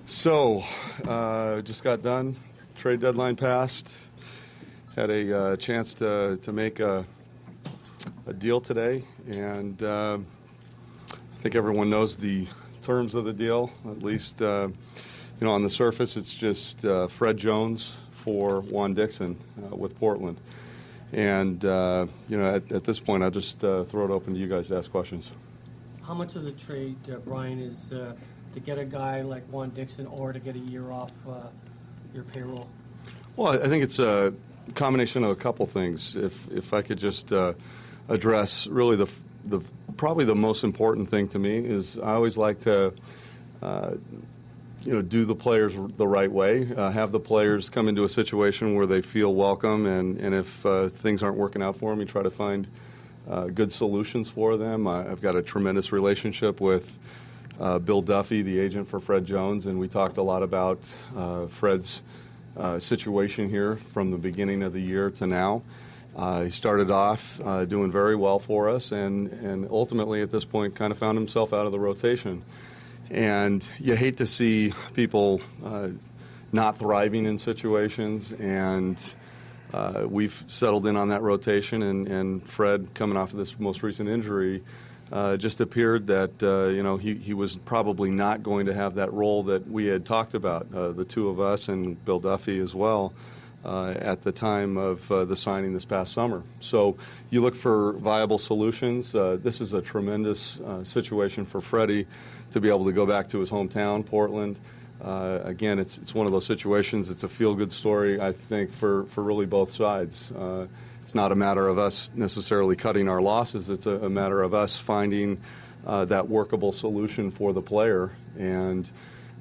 So, just got done. Trade deadline passed. Had a chance to make a deal today, and I think everyone knows the terms of the deal. At least, on the surface, it's just Fred Jones for Juan Dixon with Portland. And at this point, I'll just throw it open to you guys to ask questions. How much of the trade, Bryan, is to get a guy like Juan Dixon or to get a year off your payroll? Well, I think it's a combination of a couple things. If I could just address really the probably the most important thing to me is I always like to do the players the right way, have the players come into a situation where they feel welcome, and if things aren't working out for them, you try to find good solutions for them. I've got a tremendous relationship with Bill Duffy, the agent for Fred Jones, and we talked a lot about Fred's situation here from the beginning of the year to now. He started off doing very well for us, and ultimately at this point kind of found himself out of the rotation. And you hate to see people not thriving in situations, and we've settled in on that rotation, and Fred, coming off of this most recent injury, just appeared that he was probably not going to have that role that we had talked about, the two of us and Bill Duffy as well, at the time of the signing this past summer. So you look for viable solutions. This is a tremendous situation for Freddie to be able to go back to his hometown, Portland. Again, it's one of those situations. It's a feel-good story, I think, for really both sides. It's not a matter of us necessarily cutting our losses. It's a matter of us finding that workable solution for the player, and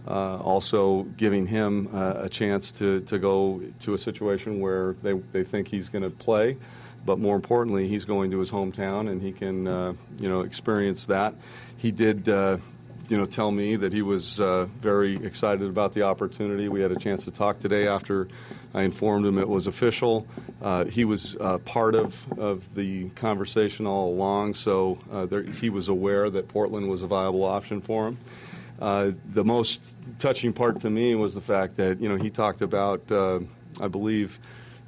also giving him a chance to go to a situation where they think he's going to play. But more importantly, he's going to his hometown, and he can experience that. He did tell me that he was very excited about the opportunity. We had a chance to talk today after I informed him it was official. He was part of the conversation all along, so he was aware that Portland was a viable option for him. The most touching part to me was the fact that, he talked about, I believe,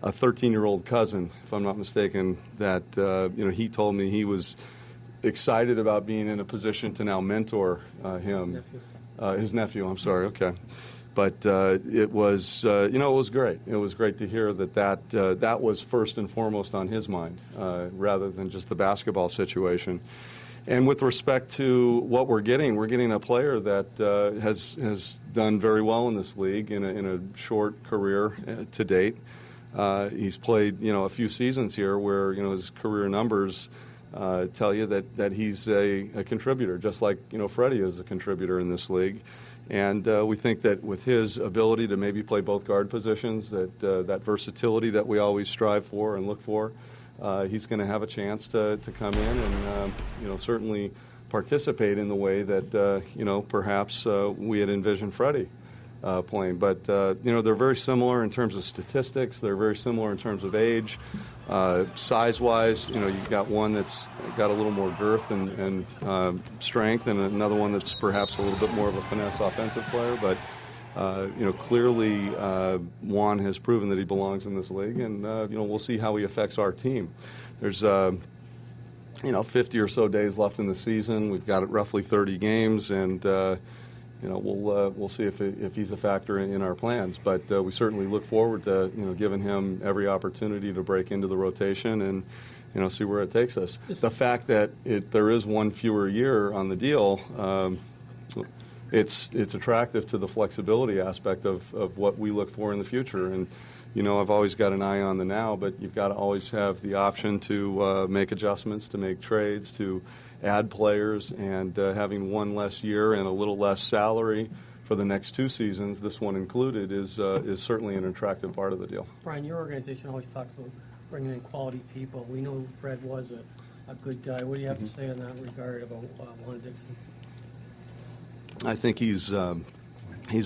a 13-year-old cousin, if I'm not mistaken, that, he told me he was excited about being in a position to now mentor him. His nephew, I'm sorry, okay. But it was, it was great. It was great to hear that was first and foremost on his mind, rather than just the basketball situation. And with respect to what we're getting a player that has done very well in this league in a short career to date. He's played, a few seasons here where, his career numbers tell you that he's a contributor, just like, Freddie is a contributor in this league. And we think that with his ability to maybe play both guard positions, that versatility that we always strive for and look for, he's going to have a chance to come in and, certainly participate in the way that, perhaps we had envisioned Freddie playing. But, they're very similar in terms of statistics. They're very similar in terms of age. Size-wise, you've got one that's got a little more girth and strength, and another one that's perhaps a little bit more of a finesse offensive player. But, clearly Juan has proven that he belongs in this league, and, we'll see how he affects our team. There's 50 or so days left in the season. We've got roughly 30 games, and we'll see if he's a factor in our plans. But we certainly look forward to giving him every opportunity to break into the rotation and see where it takes us. The fact that there is one fewer year on the deal, it's attractive to the flexibility aspect of what we look for in the future. And I've always got an eye on the now, but you've got to always have the option to make adjustments, to make trades, to add players, and having one less year and a little less salary for the next two seasons, this one included, is certainly an attractive part of the deal. Bryan, your organization always talks about bringing in quality people. We know Fred was a good guy. What do you have to say in that regard about Juan Dixon? I think he's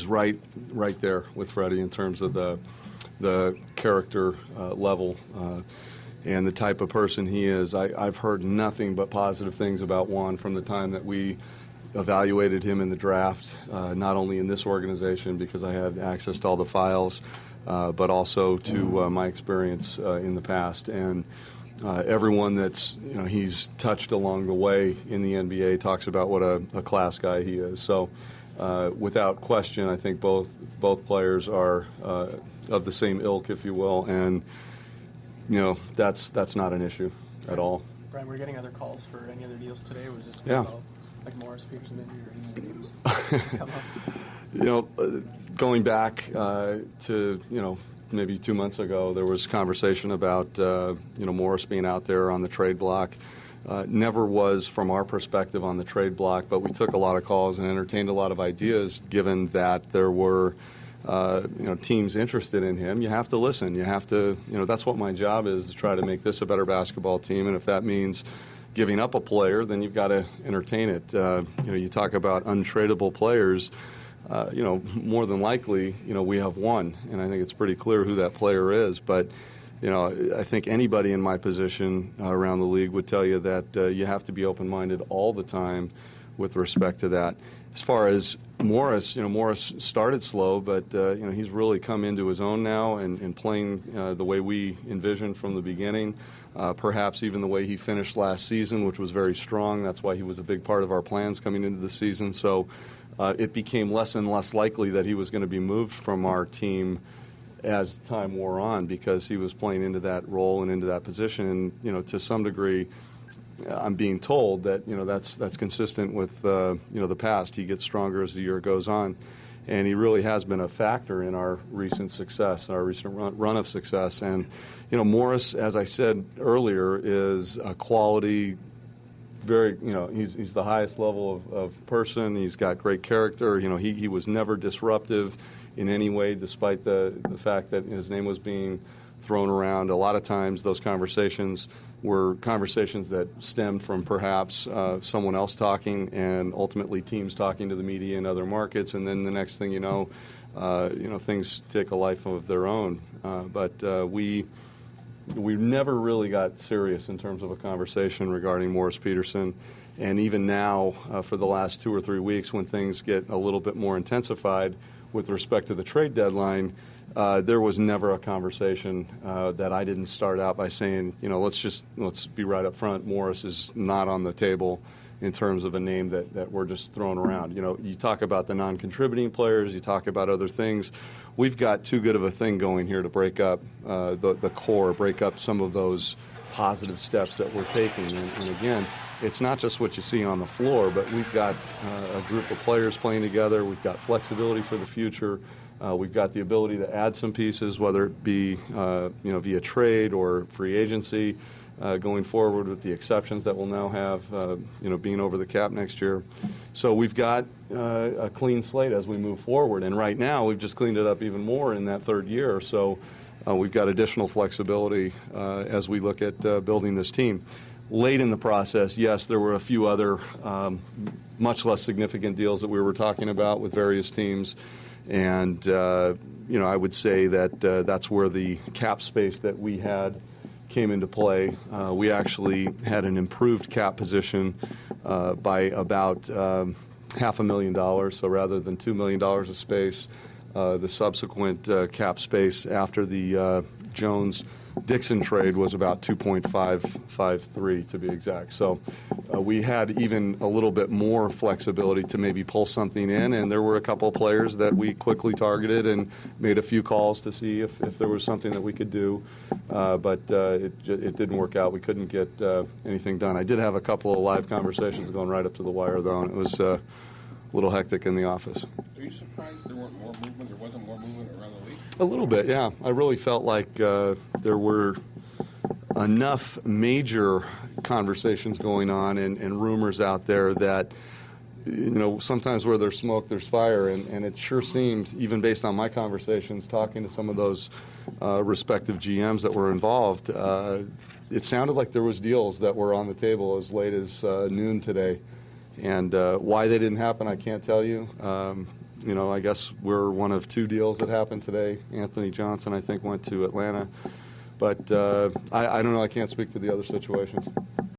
right there with Freddie in terms of the character level and the type of person he is. I've heard nothing but positive things about Juan from the time that we evaluated him in the draft, not only in this organization because I had access to all the files, but also to my experience in the past. And everyone that's he's touched along the way in the NBA talks about what a class guy he is. So without question, I think both players are of the same ilk, if you will, and that's not an issue at all. Bryan, were you getting other calls for any other deals today, or was this about, like Morris, Peterson, maybe, or any other names come up? Going back to maybe 2 months ago, there was conversation about Morris being out there on the trade block. Never was from our perspective on the trade block, but we took a lot of calls and entertained a lot of ideas. Given that there were teams interested in him, you have to listen. You have to, that's what my job is, to try to make this a better basketball team. And if that means giving up a player, then you've got to entertain it. You talk about untradeable players. More than likely, we have one, and I think it's pretty clear who that player is. But, I think anybody in my position around the league would tell you that you have to be open-minded all the time with respect to that. As far as Morris, Morris started slow, but, he's really come into his own now and playing the way we envisioned from the beginning, perhaps even the way he finished last season, which was very strong. That's why he was a big part of our plans coming into the season. So it became less and less likely that he was going to be moved from our team as time wore on, because he was playing into that role and into that position. And, to some degree, I'm being told that, that's consistent with, the past. He gets stronger as the year goes on. And he really has been a factor in our recent success, our recent run of success. And, Morris, as I said earlier, is a quality, very, he's the highest level of person. He's got great character. He was never disruptive in any way, despite the fact that his name was being thrown around. A lot of times those conversations were conversations that stemmed from perhaps someone else talking, and ultimately teams talking to the media in other markets, and then the next thing things take a life of their own. But we never really got serious in terms of a conversation regarding Morris Peterson. And even now, for the last 2 or 3 weeks, when things get a little bit more intensified with respect to the trade deadline, there was never a conversation that I didn't start out by saying, let's be right up front. Morris is not on the table in terms of a name that we're just throwing around. You talk about the non-contributing players, you talk about other things. We've got too good of a thing going here to break up the core, break up some of those positive steps that we're taking. And again, it's not just what you see on the floor, but we've got a group of players playing together. We've got flexibility for the future. We've got the ability to add some pieces, whether it be via trade or free agency going forward, with the exceptions that we'll now have, being over the cap next year. So we've got a clean slate as we move forward. And right now, we've just cleaned it up even more in that third year. So we've got additional flexibility as we look at building this team. Late in the process, yes, there were a few other much less significant deals that we were talking about with various teams. And, I would say that that's where the cap space that we had came into play. We actually had an improved cap position by about $500,000. So rather than $2 million of space, the subsequent cap space after the Jones-Dixon trade was about 2.553 to be exact. So we had even a little bit more flexibility to maybe pull something in, and there were a couple of players that we quickly targeted and made a few calls to see if there was something that we could do, but it didn't work out. We couldn't get anything done. I did have a couple of live conversations going right up to the wire, though, and it was a little hectic in the office. Are you surprised there weren't more movement? There wasn't more movement around the league? A little bit, yeah. I really felt like there were enough major conversations going on and rumors out there that, sometimes where there's smoke, there's fire. And it sure seemed, even based on my conversations, talking to some of those respective GMs that were involved, it sounded like there was deals that were on the table as late as noon today. And why they didn't happen, I can't tell you. I guess we're one of 2 deals that happened today. Anthony Johnson, I think, went to Atlanta. But I don't know. I can't speak to the other situations.